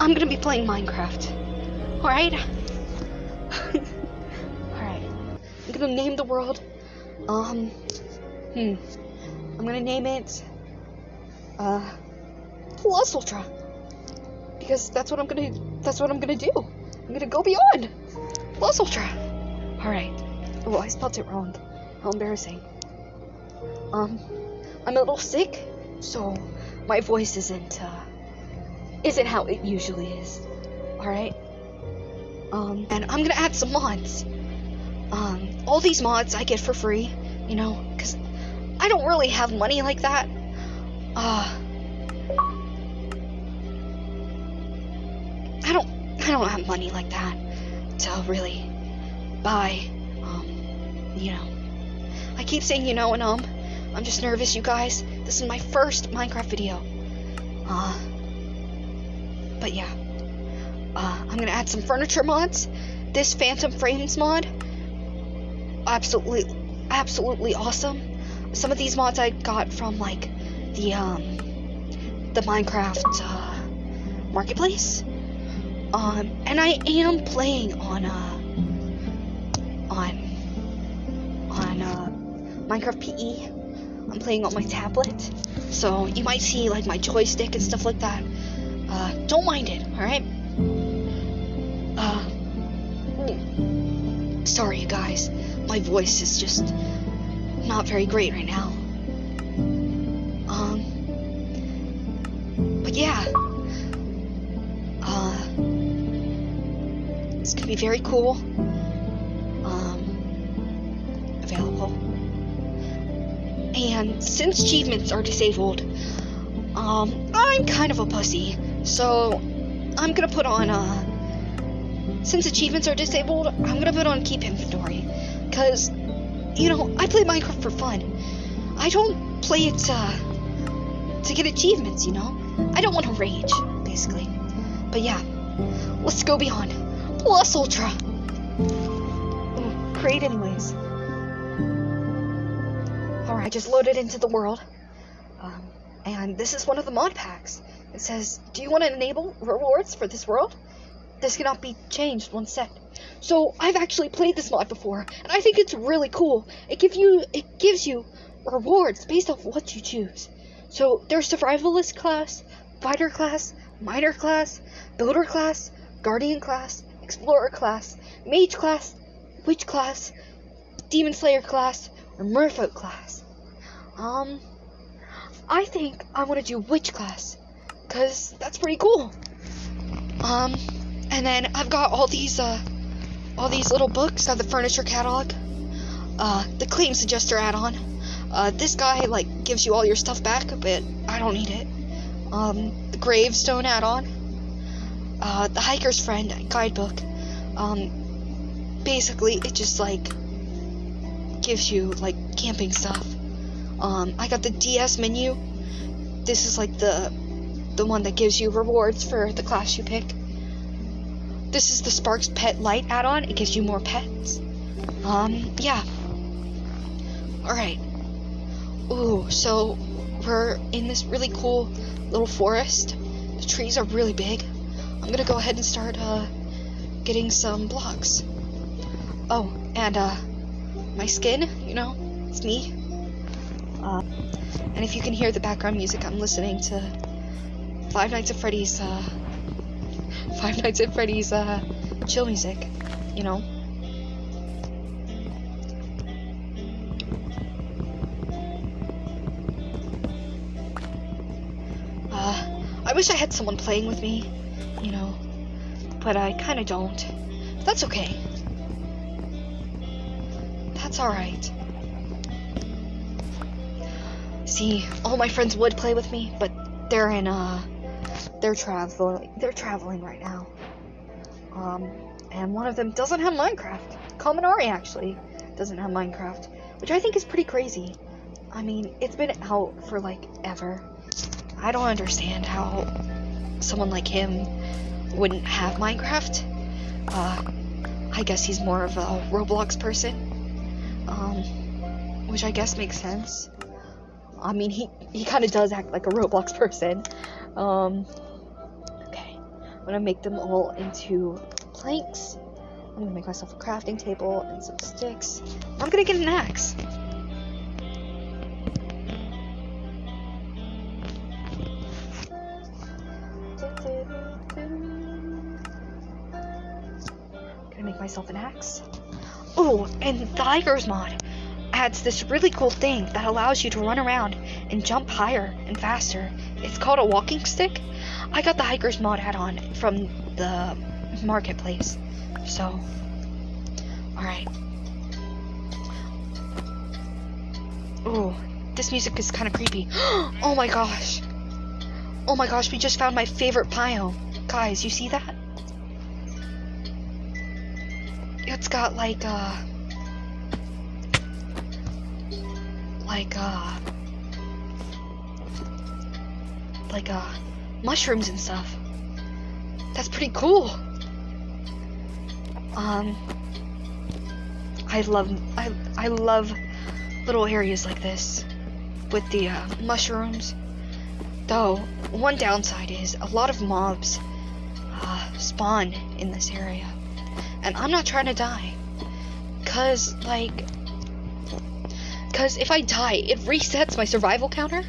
I'm gonna be playing Minecraft. Alright? Alright. I'm gonna name the world. I'm gonna name it Plus Ultra. Because that's what I'm gonna do. I'm gonna go beyond Plus Ultra. Alright. Oh, I spelled it wrong. How embarrassing. I'm a little sick, so my voice isn't how it usually is. Alright? And I'm gonna add some mods. All these mods I get for free, you know, because I don't really have money like that. I don't have money like that to really buy, you know. I keep saying you know and I'm just nervous, you guys. This is my first Minecraft video. But yeah. I'm gonna add some furniture mods. This Phantom Frames mod, absolutely awesome. Some of these mods I got from like the Minecraft marketplace. And I am playing on Minecraft PE. I'm playing on my tablet, so you might see like my joystick and stuff like that. Don't mind it, alright? Sorry, you guys. My voice is just not very great right now. But yeah. It's gonna be very cool. Available. And since achievements are disabled, I'm kind of a pussy. So I'm gonna put on since achievements are disabled, I'm gonna put on keep inventory. Cause, you know, I play Minecraft for fun. I don't play it to get achievements, you know? I don't want to rage, basically. But yeah, let's go beyond Plus Ultra. Ooh, create anyways. Alright, I just loaded into the world. And this is one of the mod packs. It says, do you want to enable rewards for this world? This cannot be changed once set. So I've actually played this mod before, and I think it's really cool. It gives you rewards based off what you choose. So there's survivalist class, fighter class, miner class, builder class, guardian class, explorer class, mage class, witch class, demon slayer class, or merfolk class. I think I want to do witch class, cause that's pretty cool. And then I've got all these little books. Got the furniture catalog, the claim suggester add-on. This guy like gives you all your stuff back, but I don't need it. The gravestone add-on, the hiker's friend guidebook. Basically it just like gives you like camping stuff. I got the DS menu. This is like the one that gives you rewards for the class you pick. This is the Sparks Pet Light add-on. It gives you more pets. Yeah. Alright. Ooh, so we're in this really cool little forest. The trees are really big. I'm gonna go ahead and start, getting some blocks. Oh, and, my skin, you know, it's me. And if you can hear the background music, I'm listening to Five Nights at Freddy's chill music, you know. I wish I had someone playing with me, you know, but I kinda don't. But that's okay. That's alright. See, all my friends would play with me, but they're in, they're traveling right now. And one of them doesn't have Minecraft. Kaminari actually doesn't have Minecraft, which I think is pretty crazy. I mean, it's been out for like ever. I don't understand how someone like him wouldn't have Minecraft. I guess he's more of a Roblox person, which I guess makes sense. I mean, he kind of does act like a Roblox person. Okay. gonna make them all into planks. I'm gonna make myself a crafting table and some sticks. I'm gonna get an axe. Gonna make myself an axe. Oh, and the Hikers mod adds this really cool thing that allows you to run around and jump higher and faster. It's called a walking stick. I got the Hikers mod add-on from the marketplace. So, alright. Oh, this music is kind of creepy. Oh my gosh. Oh my gosh, we just found my favorite biome. Guys, you see that? It's got like mushrooms and stuff. That's pretty cool. I love little areas like this with the mushrooms. Though one downside is a lot of mobs spawn in this area, and I'm not trying to die, cause if I die, it resets my survival counter,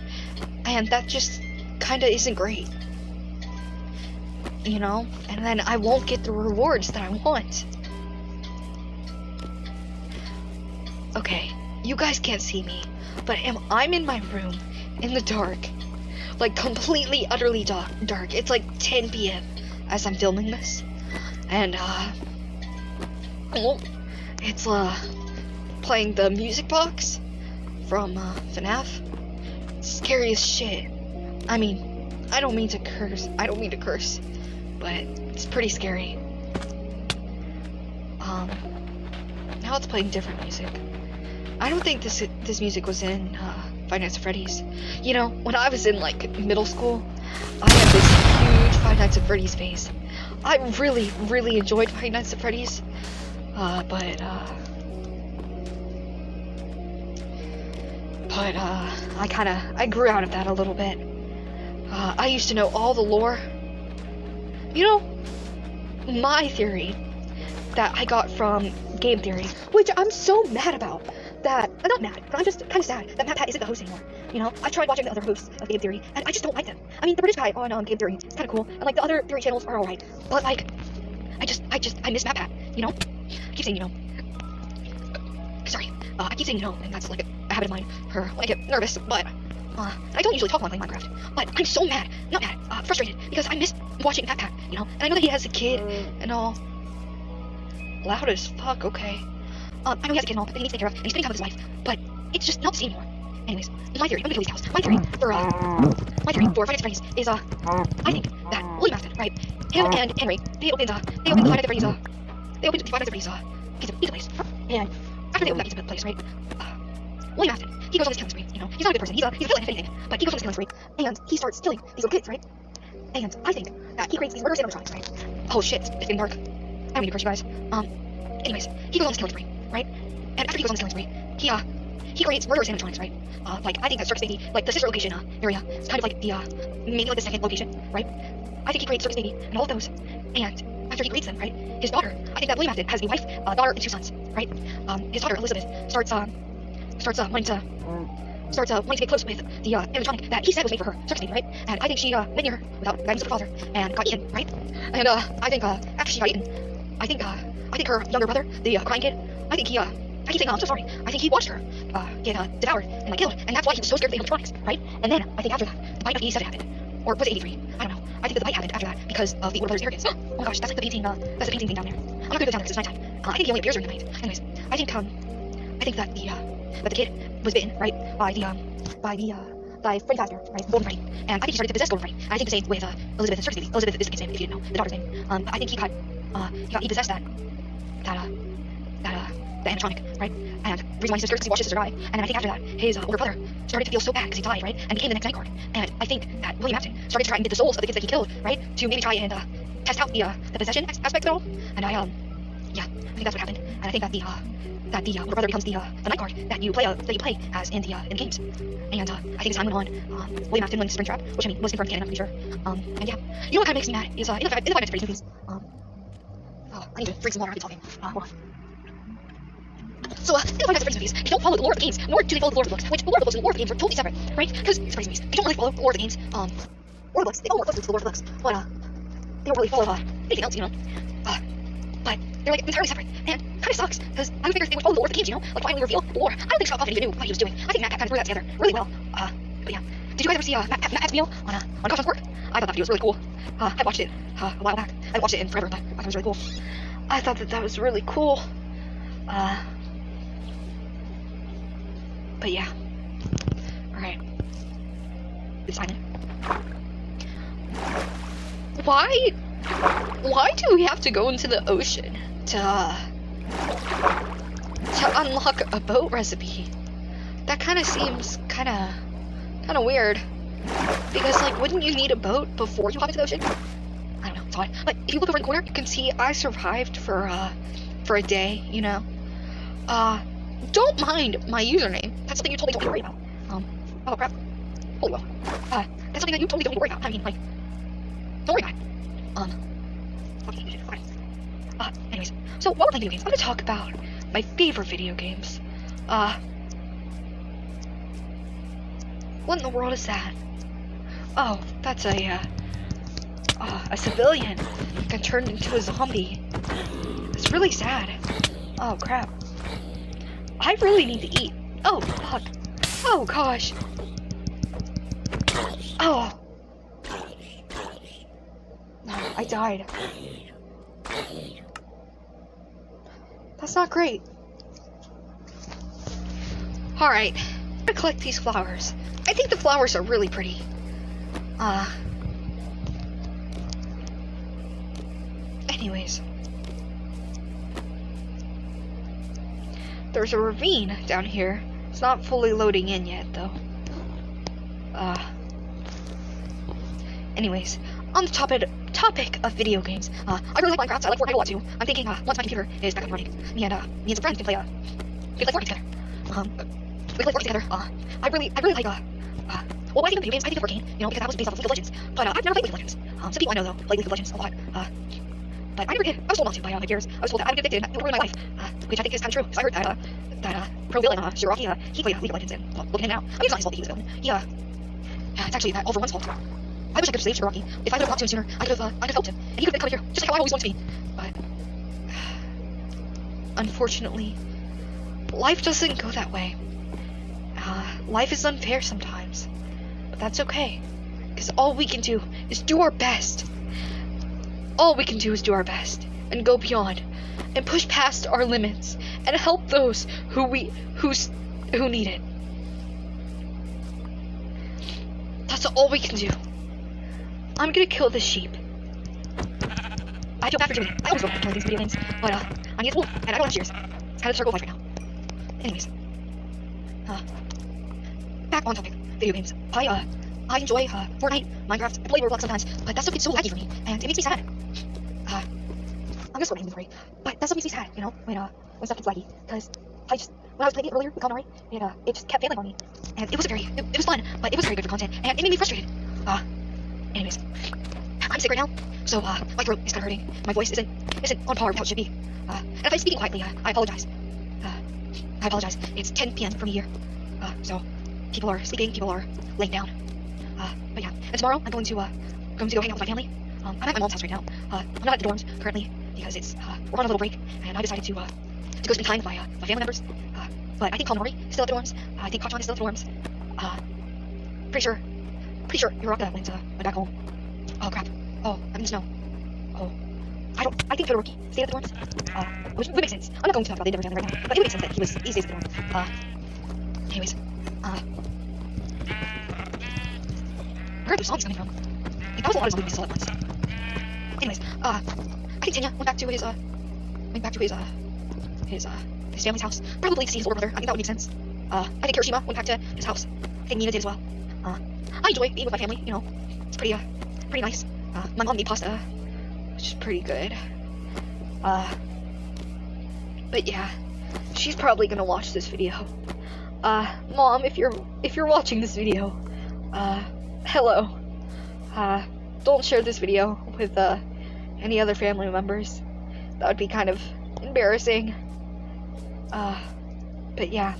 and that just kinda isn't great, you know? And then I won't get the rewards that I want. Okay, you guys can't see me, but I'm in my room, in the dark, like completely, utterly dark. It's like 10 p.m. as I'm filming this, and it's playing the music box from FNAF. It's scary as shit. I mean, I don't mean to curse, but it's pretty scary. Now it's playing different music. I don't think this music was in Five Nights at Freddy's. You know, when I was in like middle school, I had this huge Five Nights at Freddy's phase. I really enjoyed Five Nights at Freddy's, but I grew out of that a little bit. I used to know all the lore. You know, my theory that I got from Game Theory, which I'm so mad about. That, I'm not mad, but I'm just kind of sad that MatPat isn't the host anymore. You know, I tried watching the other hosts of Game Theory, and I just don't like them. I mean, the British guy on Game Theory is kind of cool, and like the other theory channels are alright. But like, I miss MatPat, you know? I keep saying, you know. Sorry, I keep saying, you know, and that's like a habit of mine for when I get nervous, but I don't usually talk when I'm playing Minecraft. But I'm so mad, not mad, frustrated, because I miss watching MatPat, you know? And I know that he has a kid and all. Loud as fuck, okay. I know he has a kid and all that he needs to take care of, and he's spending time with his wife, but it's just not the same anymore. Anyways, my theory, I'm gonna kill these cows. My theory for Five Nights at Freddy's is, I think that William Afton, right, him and Henry, they opened the Five Nights at Freddy's, pizza place, and after they opened that pizza place, right, William Afton, he goes on this killing spree, you know, he's not a good person, he's a villain, if anything, but he goes on this killing spree, and he starts killing these little kids, right, and I think that he creates these murderous animatronics, right, oh shit, it's getting dark, I don't need to curse you guys, anyways, he goes on this killing spree, right, and after he goes on this killing spree, he creates murderous animatronics, right, like, I think that Circus Baby, like, the sister location, area, is kind of like the, maybe like the second location, right, I think he creates Circus Baby and all of those, and after he creates them, right, his daughter, I think that William Afton has a wife, daughter, and 2 sons, right, his daughter, Elizabeth, starts wanting to get close with the animatronic that he said was made for her, Circus Baby, right? And I think she went near her without guidance of her father and got eaten, right? And I think after she got eaten, I think her younger brother, the crying kid, I keep saying, I'm so sorry. I think he watched her get devoured and like killed, and that's why he was so scared of the animatronics, right? And then I think after that, the bite of 87 happened, or was it 83? I don't know. I think that the bite happened after that because of the older brother's arrogance. Oh my gosh, that's like the painting. That's the painting thing down there. I'm not gonna go down there because it's nighttime. I think he only appears during the night. Anyways, I think that the kid was bitten, right, by Freddy Fazbear, right, Golden Freddy, and I think he started to possess Golden Freddy. And I think the same with Elizabeth and Circus Baby. Elizabeth is the kid's name, if you didn't know, the daughter's name. I think he possessed that animatronic, right? And the reason why he's so scared is because he watched his sister die. And then I think after that, his older brother started to feel so bad because he died, right? And became the next night guard. And I think that William Afton started to try and get the souls of the kids that he killed, right? To maybe try and test out the possession aspect of it all. And I think that's what happened. And I think that that the older brother becomes the night guard that you play as in the games. And I think as time went on, William Afton wins Springtrap, which I mean was confirmed canon, I'm pretty sure. And yeah, you know what kind of makes me mad is in the 5 Nights at Freddy's movies. I need to drink some water. I keep talking. Hold on. So, in the 5 Nights at Freddy's movies, they don't follow the lore of the games, nor do they follow the lore of the books, which the lore of the books and the lore of the games are totally separate, right? Because it's Freddy's movies. They don't really follow the lore of the games, or the books. They follow more closely to the lore of the books, but they don't really follow anything else, you know. But they're like entirely separate, and kind of sucks because I would figure they would follow the lore of the games, you know, like finally reveal the lore. I don't think Scott Puffin even knew what he was doing. I think Matt kind of threw that together really well. But yeah, did you guys ever see Matt's meal on Caution's Court? I thought that video was really cool. I watched it a while back. I haven't watched it in forever, but I thought it was really cool. I thought that was really cool. But yeah. Alright. It's silent. Why do we have to go into the ocean to unlock a boat recipe? That kind of seems kind of weird. Because like, wouldn't you need a boat before you hop into the ocean? I don't know. It's odd. But if you look over in the corner, you can see I survived for a day. You know. Don't mind my username. That's something you totally don't need to worry about. Oh crap. Holy well. That's something that you totally don't need to worry about. I mean, like, don't worry about it. Okay. Anyways, so while we're playing video games, I'm gonna talk about my favorite video games. What in the world is that? Oh, that's a civilian got turned into a zombie. It's really sad. Oh crap. I really need to eat. Oh fuck. Oh gosh. Oh. No, I died. That's not great. Alright. I'm gonna collect these flowers. I think the flowers are really pretty. Anyways. There's a ravine down here. It's not fully loading in yet, though. Anyways, on the topic of video games, I really like Minecraft. I like Fortnite a lot too. I'm thinking once my computer is back up and running, me and some friends can play Fortnite together. We can play Fortnite together. I really like well, when I think of video games, I think of Arcane, you know, because that was based off of League of Legends. But I've never played League of Legends. Some people I know though like League of Legends a lot. But I never did. I was told not to by my peers. I was told that I would get addicted and it would ruin my life. Which I think is kind of true. Because I heard that pro villain Shiraki, he played League of Legends, and well, look at him now. I mean, it's not his fault that he was a villain. It's actually that All For One's fault. I wish I could have saved Shiraki. If I could have talked to him sooner, I could have helped him, and he could have been coming here, just like how I always wanted to be. But unfortunately, life doesn't go that way. Life is unfair sometimes, but that's okay, because all we can do is do our best. All we can do is do our best and go beyond and push past our limits and help those who need it. That's all we can do. I'm gonna kill this sheep. I feel bad for doing it. I always feel bad for killing these video games, but I need to and I don't have shears. It's kind of the circle of life right now. Anyways, back on topic, video games. I enjoy Fortnite, Minecraft, I play Roblox sometimes, but that stuff gets so laggy for me, and it makes me sad. I'm gonna sort my inventory, but that stuff makes me sad, you know, when stuff gets laggy, because when I was playing it earlier with Kaminari, it just kept failing on me, and it was fun, but it was very good for content, and it made me frustrated. Anyways, I'm sick right now, so my throat is kind of hurting, my voice isn't on par with how it should be, and if I'm speaking quietly, I apologize. It's 10 p.m. for me here, so people are sleeping, people are laying down, but yeah, and tomorrow I'm going to go hang out with my family. I'm at my mom's house right now. I'm not at the dorms currently because we're on a little break, and I decided to go spend time with my family members. But I think Kaminari is still at the dorms. I think Kachan is still at the dorms. Pretty sure Hiraka went back home. Oh crap. Oh, I'm in the snow. Oh, I think Todoroki stayed at the dorms. Which would make sense. I'm not going to talk about the Endeavor family right now, but it would make sense that he stays at the dorms. Anyways, where are those songs coming from? Like, that was a lot of zombies all at once. Anyways, I think Tanya went back to his family's house, probably to see his older brother. I think that would make sense. I think Hiroshima went back to his house. I think Nina did as well. I enjoy being with my family, you know. It's pretty nice. My mom made pasta, which is pretty good. But yeah, she's probably gonna watch this video. Mom, if you're watching this video, hello. Don't share this video with, any other family members. That would be kind of embarrassing. But yeah.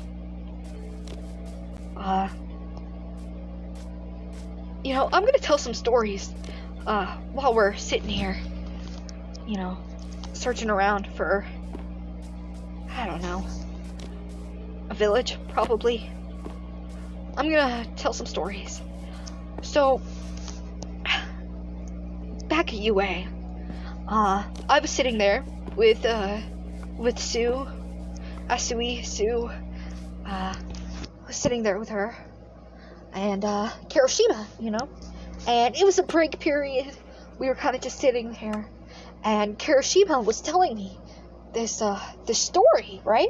You know, I'm gonna tell some stories, while we're sitting here, you know, searching around for, I don't know, a village, probably. I'm gonna tell some stories. So, back at UA, I was sitting there with Sue, Sue, was sitting there with her, and, Kirishima, you know, and it was a break period. We were kind of just sitting there, and Kirishima was telling me this story, right?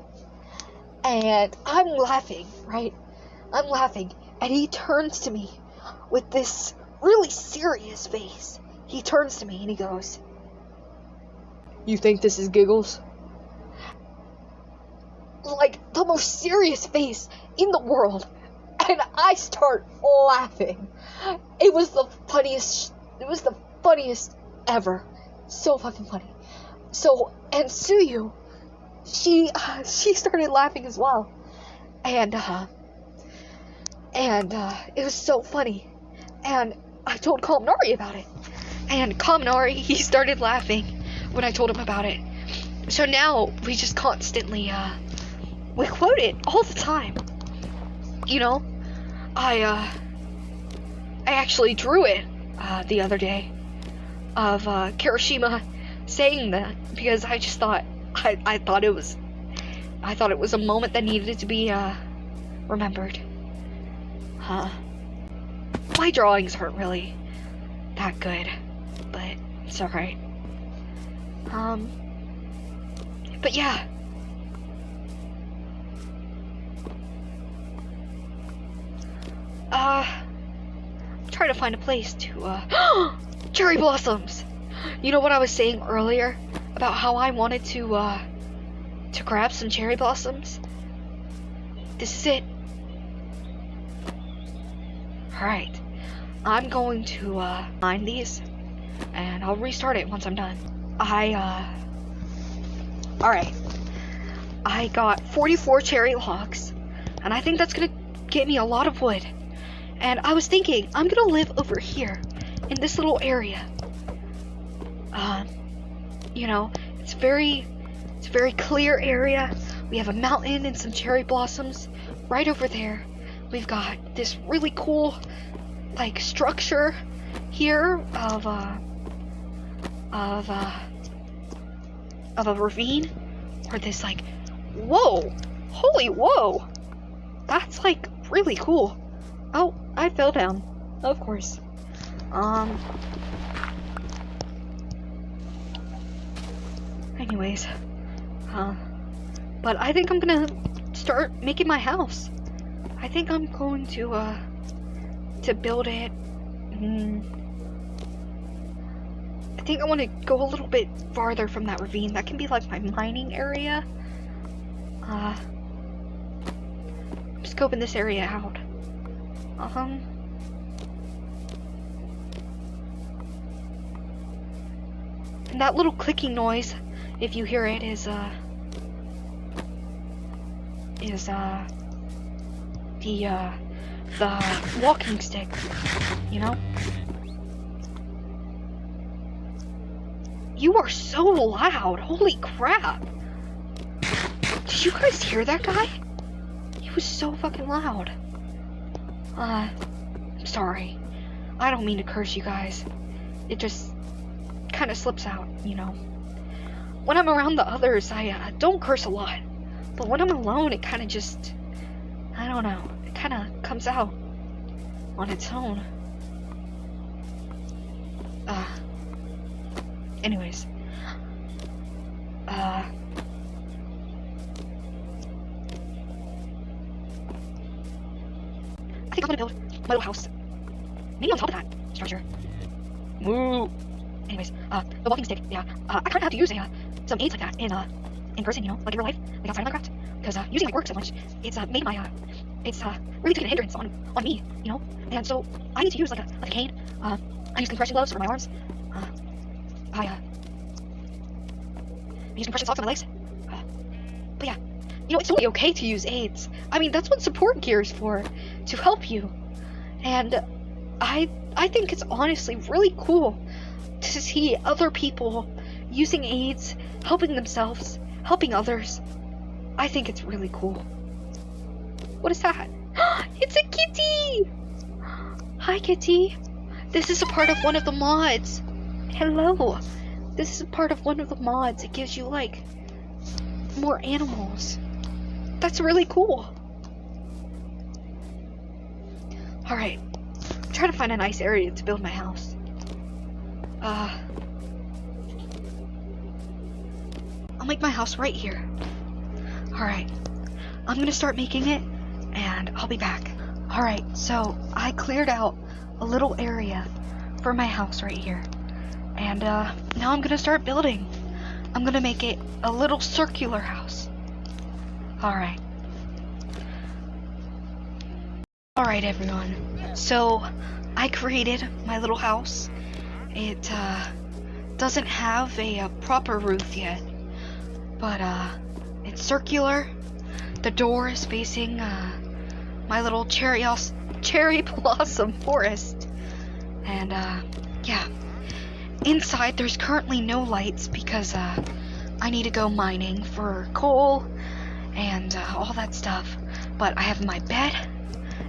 And I'm laughing, right? I'm laughing, and he turns to me with this really serious face. He turns to me and he goes, "You think this is giggles?" Like, the most serious face in the world. And I start laughing. It was the funniest ever. So fucking funny. So, and Suyu, she started laughing as well. And it was so funny. And I told Kaminari about it. And Kaminari, he started laughing when I told him about it. So now, we just constantly, we quote it all the time. You know, I actually drew it, the other day, of, Kirishima saying that, because I just thought, I thought it was a moment that needed to be, remembered. My drawings aren't really that good, but it's alright. But yeah. Try to find a place to, cherry blossoms! You know what I was saying earlier about how I wanted to grab some cherry blossoms? This is it. Alright. I'm going to, find these, and I'll restart it once I'm done. Alright. I got 44 cherry logs, and I think that's gonna get me a lot of wood. And I was thinking, I'm gonna live over here, in this little area. You know, it's a very clear area. We have a mountain and some cherry blossoms right over there. We've got this really cool, like, structure here of a ravine, or this, like, whoa, holy whoa, that's, like, really cool. Oh, I fell down, of course. Anyways, but I think I'm gonna start making my house. I think I'm going to build it. I think I want to go a little bit farther from that ravine. That can be like my mining area. I'm scoping this area out. And that little clicking noise, if you hear it, is the walking stick, you know? You are so loud, holy crap! Did you guys hear that guy? He was so fucking loud. I'm sorry. I don't mean to curse you guys. It just kind of slips out, you know? When I'm around the others, I don't curse a lot. But when I'm alone, it kind of just, I don't know, it kind of comes out on its own. Anyways. I think I'm gonna build my little house. Maybe on top of that structure. Woo! Anyways, the walking stick, yeah. I kind of have to use some aids like that in in person, you know, like in real life, like outside of Minecraft. Because using my work so much, it's made my it's really taken a hindrance on me, you know. And so I need to use like a cane. I use compression gloves for my arms. I use compression socks on my legs. But yeah, you know, it's totally okay to use aids. I mean, that's what support gear is for, to help you. And I think it's honestly really cool to see other people using aids, helping themselves, helping others. I think it's really cool. What is that? It's a kitty! Hi, kitty. This is a part of one of the mods. Hello. This is a part of one of the mods. It gives you, like, more animals. That's really cool. Alright. I'm trying to find a nice area to build my house. I'll make my house right here. Alright. I'm gonna start making it, and I'll be back. Alright, so I cleared out a little area for my house right here. And now I'm gonna start building. I'm gonna make it a little circular house. Alright. Alright, everyone. So I created my little house. It doesn't have a proper roof yet, but it's circular. The door is facing my little cherry blossom forest, and yeah. Inside there's currently no lights because I need to go mining for coal and all that stuff. But I have my bed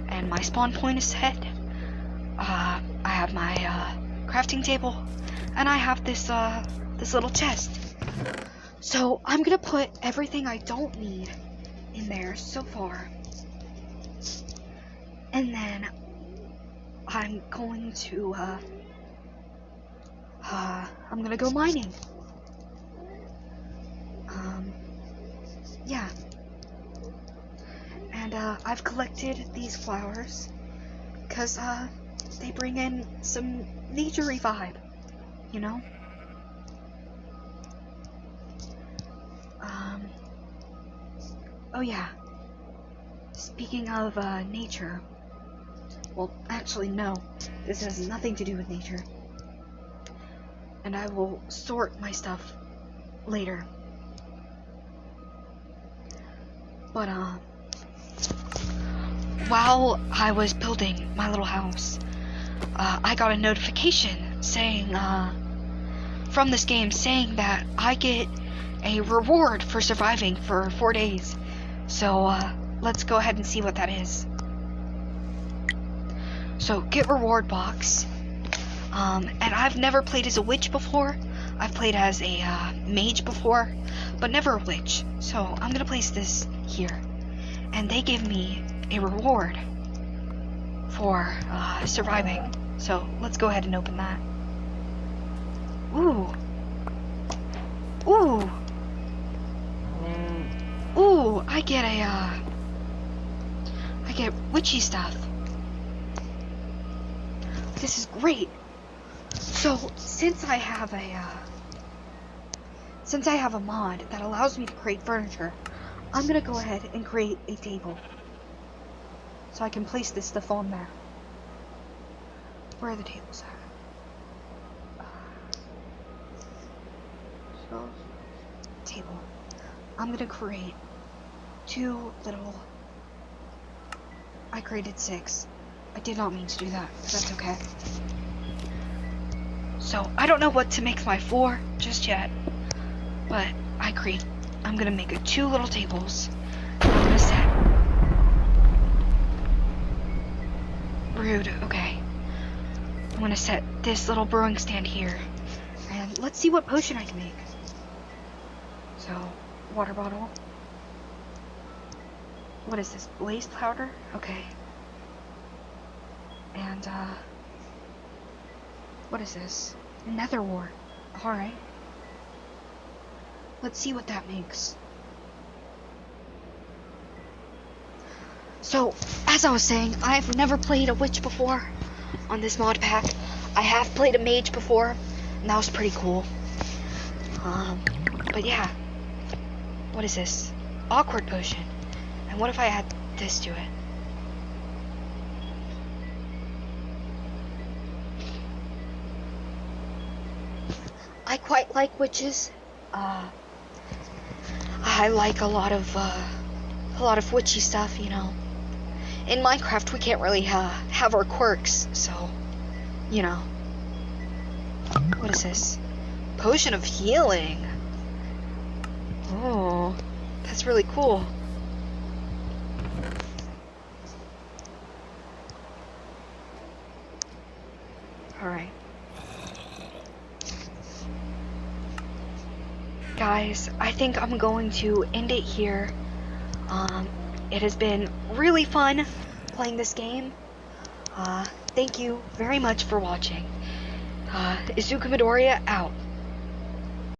and my spawn point is set. I have my crafting table, and I have this this little chest. So I'm gonna put everything I don't need in there so far, and then I'm going to I'm gonna go mining. Yeah. And I've collected these flowers because they bring in some nature-y vibe, you know? Oh yeah. Speaking of nature, well, actually no, this has nothing to do with nature. And I will sort my stuff later. But while I was building my little house, I got a notification saying from this game saying that I get a reward for surviving for 4 days. So let's go ahead and see what that is. So get reward box. And I've never played as a witch before. I've played as a mage before, but never a witch. So I'm gonna place this here, and they give me a reward for surviving. So let's go ahead and open that. Ooh. Ooh. Ooh, I get witchy stuff. This is great. So since I have a mod that allows me to create furniture, I'm gonna go ahead and create a table so I can place this stuff on there. Where are the tables at? So table. I'm gonna create 2 little. I created 6. I did not mean to do that, but that's okay. So I don't know what to make my 4 just yet, but I'm gonna make 2 little tables. I'm gonna set. Rude. Okay. I'm gonna set this little brewing stand here, and let's see what potion I can make. So, water bottle. What is this? Blaze powder? Okay. And what is this? Nether wart. Alright. Let's see what that makes. So, as I was saying, I've never played a witch before on this mod pack. I have played a mage before, and that was pretty cool. But yeah. What is this? Awkward potion. And what if I add this to it? I quite like witches. I like a lot of witchy stuff, you know. In Minecraft, we can't really have our quirks, so, you know. What is this? Potion of healing. Oh, that's really cool. Alright. Guys, I think I'm going to end it here. It has been really fun playing this game. Thank you very much for watching. Izuka Midoriya out.